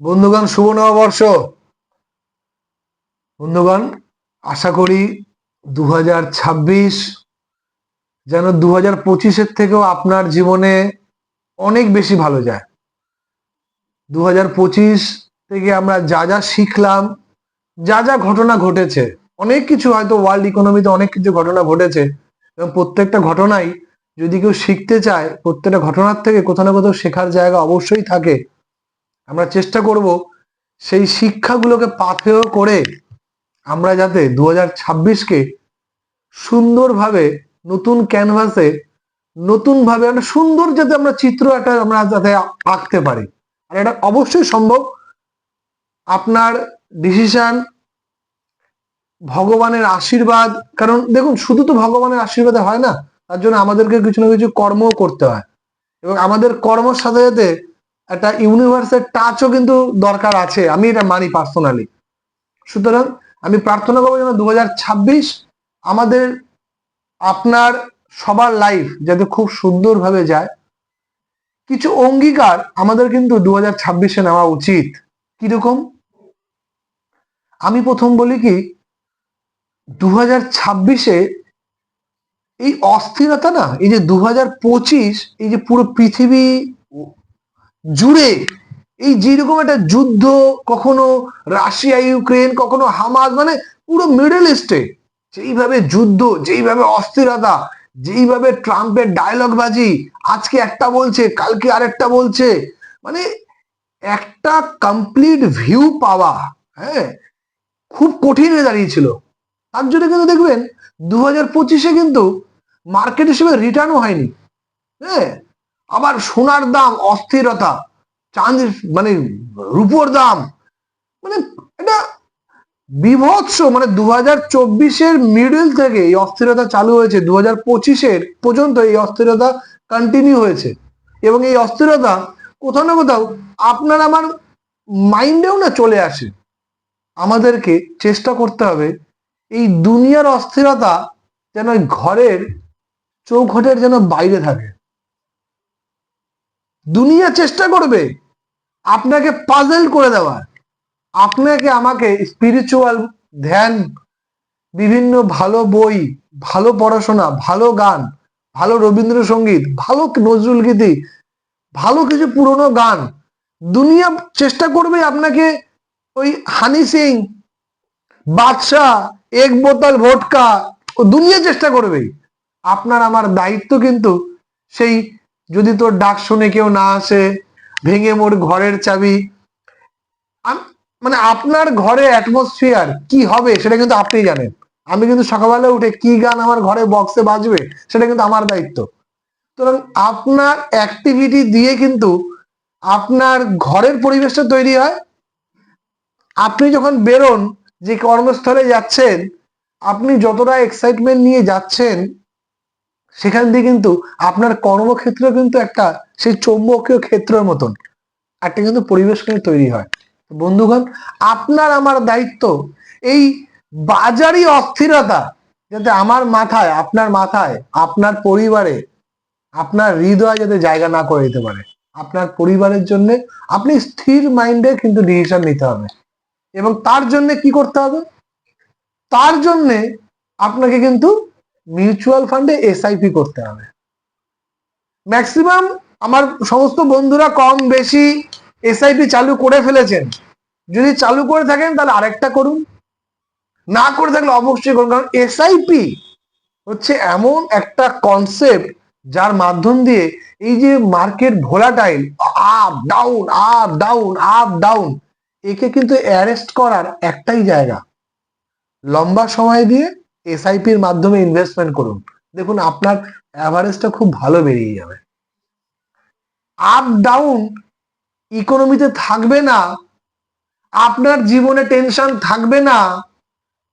বন্ধুগণ, শুভ নববর্ষ। বন্ধুগণ, আশা করি 2026 যেন 2025-এর থেকেও আপনার জীবনে অনেক বেশি ভালো যায়। 2025 থেকে আমরা যা যা শিখলাম, যা যা ঘটনা ঘটেছে, অনেক কিছু হয়তো ওয়ার্ল্ড ইকোনমিতে অনেক কিছু ঘটনা ঘটেছে, এবং প্রত্যেকটা ঘটনাই যদি কেউ শিখতে চায়, প্রত্যেকটা ঘটনার থেকে কোথাও না কোথাও শেখার জায়গা অবশ্যই থাকে। আমরা চেষ্টা করব সেই শিক্ষাগুলোকে পাথেয় করে আমরা যাতে 2026-কে সুন্দরভাবে নতুন ক্যানভাসে নতুনভাবে একটা সুন্দর যাতে আমরা চিত্র একটা আমরা যাতে আঁকতে পারি। আর এটা অবশ্যই সম্ভব। আপনার ডিসিশন, ভগবানের আশীর্বাদ, কারণ দেখুন শুধু তো ভগবানের আশীর্বাদে হয় না, তার জন্য আমাদেরকে কিছু না কিছু কর্মও করতে হয়, এবং আমাদের কর্মের সাথে সাথে একটা ইউনিভার্সের টাচও কিন্তু দরকার আছে, আমি এটা মানি পার্সোনালি। সুতরাং আমি প্রার্থনা করবো যেন 2026 আমাদের আপনার সবার লাইফ যাতে খুব সুন্দরভাবে যায়। কিছু অঙ্গীকার আমাদের কিন্তু 2026-এ নেওয়া উচিত। কিরকম? আমি প্রথম বলি কি, 2026-এ এই অস্থিরতা না, এই যে 2025, এই যে পুরো পৃথিবী জুড়ে এই যেরকম একটা যুদ্ধ, কখনো রাশিয়া ইউক্রেন, কখনো হামাস, মানে পুরো মিডল ইস্টে যেইভাবে যুদ্ধ, যেইভাবে অস্থিরতা, যেইভাবে ট্রাম্পের ডায়লগ বাজি, আজকে একটা বলছে কালকে আরেকটা বলছে, মানে একটা কমপ্লিট ভিউ পাওয়া, হ্যাঁ, খুব কঠিন হয়ে দাঁড়িয়েছিল। তার জন্য কিন্তু দেখবেন 2025-এ কিন্তু মার্কেট হিসেবে রিটার্নও হয়নি। হ্যাঁ, আবার সোনার দাম অস্থিরতা, চাঁদের মানে রূপোর দাম, মানে এটা বিভৎস, মানে 2024-এর মিডল থেকে এই অস্থিরতা চালু হয়েছে, 2025-এর পর্যন্ত এই অস্থিরতা কন্টিনিউ হয়েছে। এবং এই অস্থিরতা কোথাও না কোথাও আপনার আমার মাইন্ডেও না চলে আসে। আমাদেরকে চেষ্টা করতে হবে এই দুনিয়ার অস্থিরতা যেন ঘরের চৌখটের যেন বাইরে থাকে। দুনিয়া চেষ্টা করবে আপনাকে পাজল করে দেওয়ার, আপনাকে আমাকে স্পিরিচুয়াল ধ্যান, বিভিন্ন ভালো বই, ভালো পড়াশোনা, ভালো গান, ভালো রবীন্দ্রসঙ্গীত, ভালো নজরুল গীতি, ভালো কিছু পুরনো গান, দুনিয়া চেষ্টা করবে আপনাকে ওই হানি সিং, বাদশাহ, এক বোতল ভোটকা, ও দুনিয়া চেষ্টা করবে। আপনার আমার দায়িত্ব কিন্তু সেই, যদি তোর ডাক শুনে কেউ না আসে, ভেঙে মোর ঘরের চাবি, মানে আপনার ঘরে অ্যাটমসফিয়ার কি হবে সেটা কিন্তু আপনি জানেন। আমি কিন্তু সকালবেলা উঠে কি গান আমার ঘরে বক্সে বাজবে সেটা কিন্তু আমার দায়িত্ব। সুতরাং আপনার অ্যাক্টিভিটি দিয়ে কিন্তু আপনার ঘরের পরিবেশটা তৈরি হয়। আপনি যখন বেরোন, যে কর্মস্থলে যাচ্ছেন, আপনি যতটা এক্সাইটমেন্ট নিয়ে যাচ্ছেন, সেখান দিয়ে কিন্তু আপনার কর্মক্ষেত্র কিন্তু একটা সেই চৌম্বকীয় ক্ষেত্রের মতন একটা কিন্তু পরিবেশ কিন্তু তৈরি হয়। বন্ধুগণ, আপনার আমার দায়িত্ব এই বাজারি অস্থিরতা যাতে আমার মাথায়, আপনার মাথায়, আপনার পরিবারে, আপনার হৃদয় যাতে জায়গা না করে দিতে পারে। আপনার পরিবারের জন্য আপনি স্থির মাইন্ডে কিন্তু ডিসিশন নিতে হবে। এবং তার জন্য কি করতে হবে? তার জন্য আপনাকে কিন্তু মিউচুয়াল ফান্ডে এসআইপি করতে হবে। ম্যাক্সিমাম আমার সমস্ত বন্ধুরা কম বেশি এসআইপি চালু করে ফেলেছেন। যদি চালু করে থাকেন তাহলে আরেকটা করুন, না করে থাকলে অবশ্যই করুন। কারণ এসআইপি হচ্ছে এমন একটা কনসেপ্ট যার মাধ্যম দিয়ে এই যে market volatile, up down up down up down, একে কিন্তু অ্যারেস্ট করার একটাই জায়গা, লম্বা সময় দিয়ে এসআইপির মাধ্যমে ইনভেস্টমেন্ট করুন। দেখুন আপনার অ্যাভারেজটা খুব ভালো বেরিয়ে যাবে। আপ ডাউন ইকোনমিতে থাকবে না, আপনার জীবনে টেনশন থাকবে না,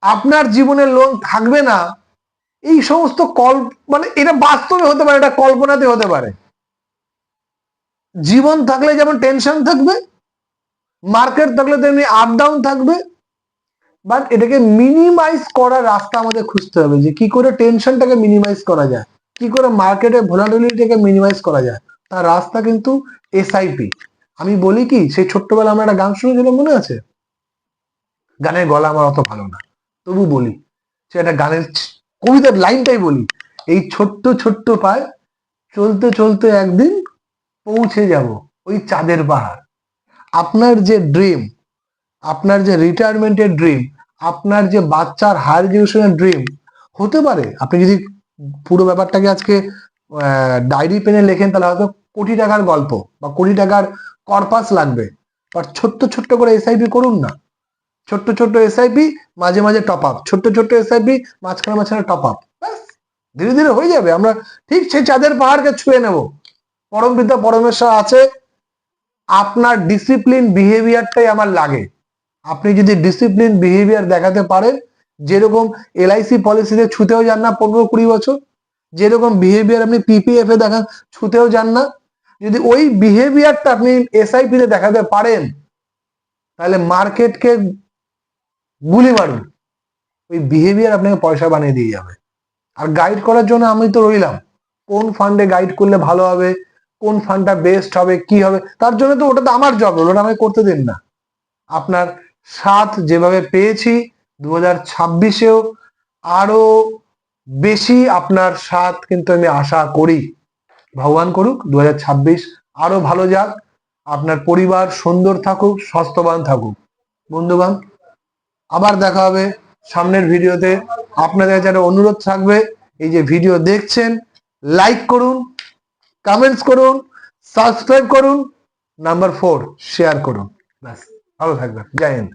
আপনার জীবনে লোন থাকবে না। এই সমস্ত মানে এটা বাস্তবে হতে পারে, এটা কল্পনাতে হতে পারে। জীবন থাকলে যেমন টেনশন থাকবে, মার্কেট থাকলে তেমনি আপ ডাউন থাকবে। বাট এটাকে মিনিমাইজ করার রাস্তা আমাদের খুঁজতে হবে, যে কি করে টেনশনটাকে মিনিমাইজ করা যায়, কি করে মার্কেটে ভোলাটিলিটিকে মিনিমাইজ করা যায়। তার রাস্তা কিন্তু এসআইপি। আমি বলি কি, সেই ছোট্টবেলা আমরা একটা গান শুনেছিলাম, মনে আছে? গানের গলা আমার অত ভালো না, তবু বলি, সে একটা গানের কবিতার লাইনটাই বলি, এই ছোট্ট ছোট্ট পায় চলতে চলতে একদিন পৌঁছে যাব ওই চাঁদের পাহাড়। আপনার যে ড্রিম, আপনার যে রিটায়ারমেন্টের ড্রিম, আপনার যে বাচ্চার হায়ার এডুকেশনের ড্রিম হতে পারে, আপনি যদি পুরো ব্যাপারটাকে আজকে ডায়েরি পেনে লেখেন তাহলে হয়তো কোটি টাকার গল্প বা কোটি টাকার কর্পাস লাগবে। বাট ছোট্ট ছোট্ট করে এসআইপি করুন না, ছোট্ট ছোট্ট এসআইপি, মাঝে মাঝে টপ আপ, ছোট্ট ছোট্ট এসআইপি, মাঝখানে মাঝখানে টপ আপ, ব্যাস ধীরে ধীরে হয়ে যাবে। আমরা ঠিক সেই চাঁদের পাহাড়কে ছুঁয়ে নেব। পরম পিতা পরমেশ্বর আছে। আপনার ডিসিপ্লিন বিহেভিয়ারটাই আমার লাগে। আপনি যদি ডিসিপ্লিন বিহেভিয়ার দেখাতে পারেন, যেরকম এলআইসি পলিসিতে ছুতেও যান না 15-20 বছর, যেরকম বিহেভিয়ার আপনি পিপিএফ এ দেখান ছুতেও যান না, যদি ওই বিহেভিয়ারটা আপনি এসআইপি তে দেখাতে পারেন, তাহলে মার্কেটকে গুলি মারুন, ওই বিহেভিয়ার আপনাকে পয়সা বানিয়ে দিয়ে যাবে। আর গাইড করার জন্য আমি তো রইলাম, কোন ফান্ডে গাইড করলে ভালো হবে, কোন ফান্ডটা বেস্ট হবে, কি হবে, তার জন্য তো ওটা তো আমার জব, ওটা আমাকে করতে দিন না। আপনার সাথ যেভাবে পেয়েছি 2026-এও আরো বেশি আপনার সাথ কিন্তু আমি আশা করি। ভগবান করুক 2026 আরো ভালো যাক, আপনার পরিবার সুন্দর থাকুক, স্বাস্থ্যবান থাকুক। বন্ধুগণ, আবার দেখা হবে সামনের ভিডিওতে। আপনাদের কাছে একটা অনুরোধ থাকবে, এই যে ভিডিও দেখছেন, লাইক করুন, কমেন্টস করুন, সাবস্ক্রাইব করুন, নাম্বার 4 শেয়ার করুন। ব্যাস, ভালো থাকবেন। জয় হিন্দ।